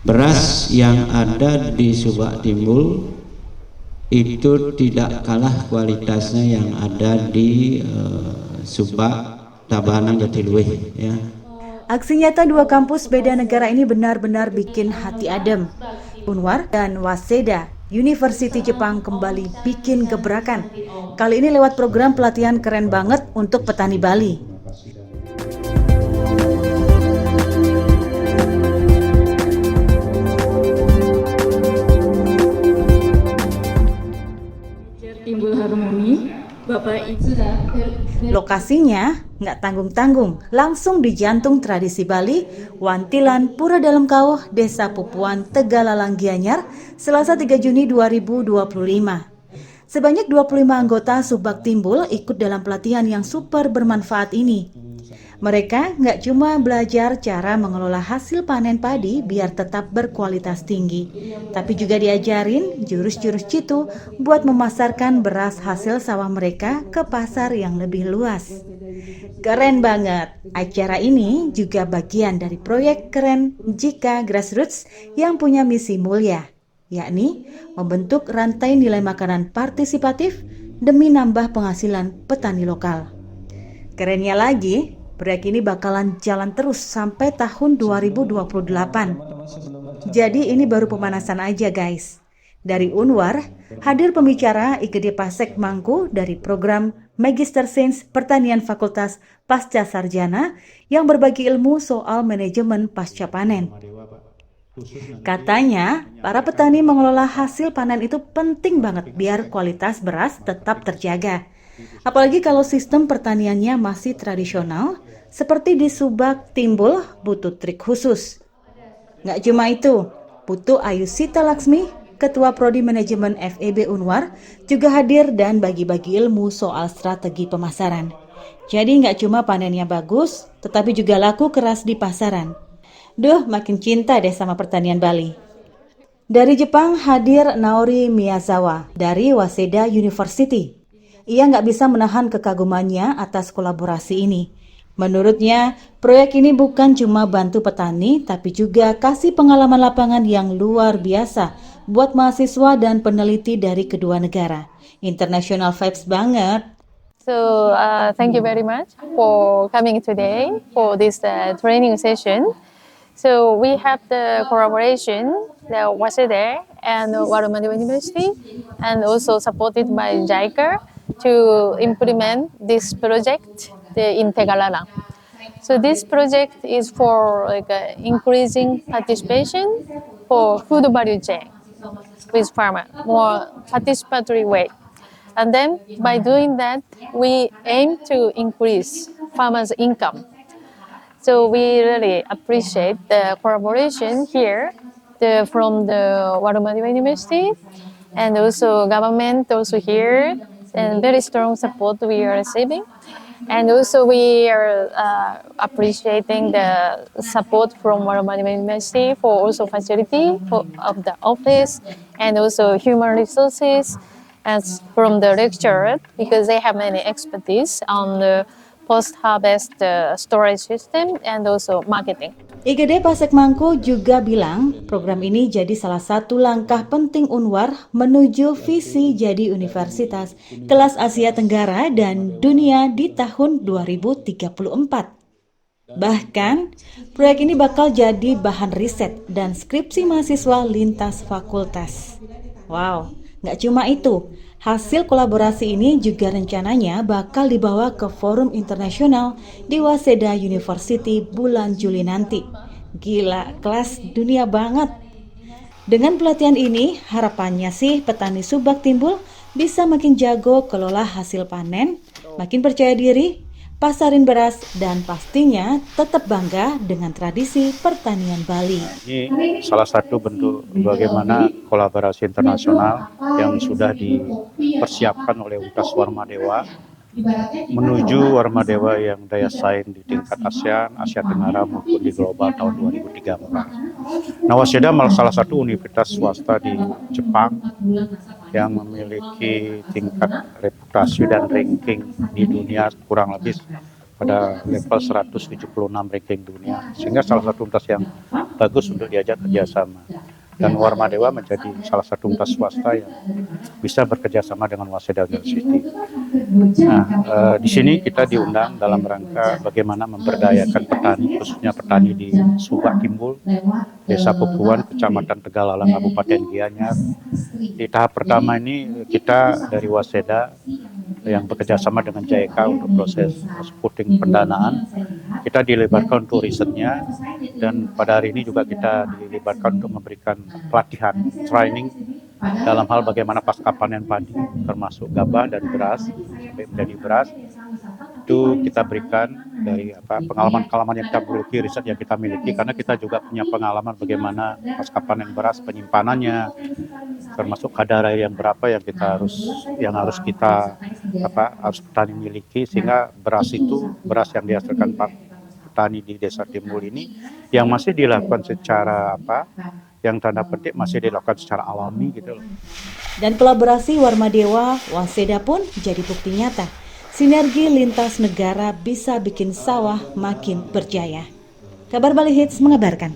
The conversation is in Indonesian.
Beras yang ada di Subak Timbul itu tidak kalah kualitasnya yang ada di Subak Tabanan Jatiluwih ya. Aksi nyata dua kampus beda negara ini benar-benar bikin hati adem. Unwar dan Waseda University Jepang kembali bikin gebrakan. Kali ini lewat program pelatihan keren banget untuk petani Bali. Timbul Harmoni, Bapak Ibu. Lokasinya nggak tanggung-tanggung, langsung di jantung tradisi Bali, Wantilan, Pura Dalam Kawah, Desa Pupuan, Tegalalang Gianyar, Selasa 3 Juni 2025. Sebanyak 25 anggota Subak Timbul ikut dalam pelatihan yang super bermanfaat ini. Mereka nggak cuma belajar cara mengelola hasil panen padi biar tetap berkualitas tinggi, tapi juga diajarin jurus-jurus jitu buat memasarkan beras hasil sawah mereka ke pasar yang lebih luas. Keren banget! Acara ini juga bagian dari proyek keren Jika Grassroots yang punya misi mulia, yakni membentuk rantai nilai makanan partisipatif demi nambah penghasilan petani lokal. Kerennya lagi, proyek ini bakalan jalan terus sampai tahun 2028. Jadi ini baru pemanasan aja guys. Dari Unwar, hadir pembicara IGD Pasek Mangku dari program Magister Sains Pertanian Fakultas Pasca Sarjana yang berbagi ilmu soal manajemen pasca panen. Katanya, para petani mengelola hasil panen itu penting banget biar kualitas beras tetap terjaga. Apalagi kalau sistem pertaniannya masih tradisional, seperti di Subak Timbul butuh trik khusus. Nggak cuma itu, Putu Ayu Sita Laksmi, Ketua Prodi Manajemen FEB Unwar, juga hadir dan bagi-bagi ilmu soal strategi pemasaran. Jadi nggak cuma panennya bagus, tetapi juga laku keras di pasaran. Duh, makin cinta deh sama pertanian Bali. Dari Jepang hadir Naori Miyazawa dari Waseda University. Ia nggak bisa menahan kekagumannya atas kolaborasi ini. Menurutnya, proyek ini bukan cuma bantu petani, tapi juga kasih pengalaman lapangan yang luar biasa buat mahasiswa dan peneliti dari kedua negara. International vibes banget. So, thank you very much for coming today for this training session. So, we have the collaboration, the Waseda and Warumade University, and also supported by JICA to implement this project in Tegalalang. So this project is for increasing participation for food value chain with farmer, more participatory way. And then by doing that, we aim to increase farmers' income. So we really appreciate the collaboration here from the Warumade University and also government also here, and very strong support we are receiving. And also we are appreciating the support from Warumade University for also facility of the office and also human resources as from the lecturer, because they have many expertise on the post-harvest storage system and also marketing. IGD Pasek Mangku juga bilang program ini jadi salah satu langkah penting Unwar menuju visi jadi universitas kelas Asia Tenggara dan dunia di tahun 2034. Bahkan, proyek ini bakal jadi bahan riset dan skripsi mahasiswa lintas fakultas. Wow, nggak cuma itu. Hasil kolaborasi ini juga rencananya bakal dibawa ke forum internasional di Waseda University bulan Juli nanti. Gila, kelas dunia banget. Dengan pelatihan ini, harapannya sih petani Subak Timbul bisa makin jago kelola hasil panen, makin percaya diri, pasarin beras, dan pastinya tetap bangga dengan tradisi pertanian Bali. Ini salah satu bentuk bagaimana kolaborasi internasional yang sudah dipersiapkan oleh UTAS Warmadewa menuju Warmadewa yang daya saing di tingkat ASEAN, Asia Tenggara maupun di global tahun 2034. Nah, Waseda salah satu universitas swasta di Jepang yang memiliki tingkat reputasi dan ranking di dunia kurang lebih pada level 176 ranking dunia, sehingga salah satu universitas yang bagus untuk diajak kerjasama. Dan Warmadewa menjadi salah satu universitas swasta yang bisa bekerjasama dengan Waseda University. Nah, di sini kita diundang dalam rangka bagaimana memberdayakan petani, khususnya petani di Subak Timbul, Desa Pupuan, Kecamatan Tegalalang, Kabupaten Gianyar. Di tahap pertama ini kita dari Waseda yang bekerja sama dengan JK untuk proses supporting pendanaan, kita dilibatkan untuk risetnya, dan pada hari ini juga kita dilibatkan untuk memberikan pelatihan, training dalam hal bagaimana pasca panen padi, termasuk gabah dan beras sampai menjadi beras. Itu kita berikan dari pengalaman-pengalaman yang kita miliki, riset yang kita miliki, karena kita juga punya pengalaman bagaimana pasca panen beras, penyimpanannya, termasuk kadar air yang berapa yang harus petani miliki, sehingga beras yang dihasilkan petani di Desa Timbul ini yang masih dilakukan secara yang tanda petik masih dilakukan secara alami gitu loh. Dan kolaborasi Warmadewa Waseda pun jadi bukti nyata. Sinergi lintas negara bisa bikin sawah makin berjaya. Kabar Bali Hits mengabarkan.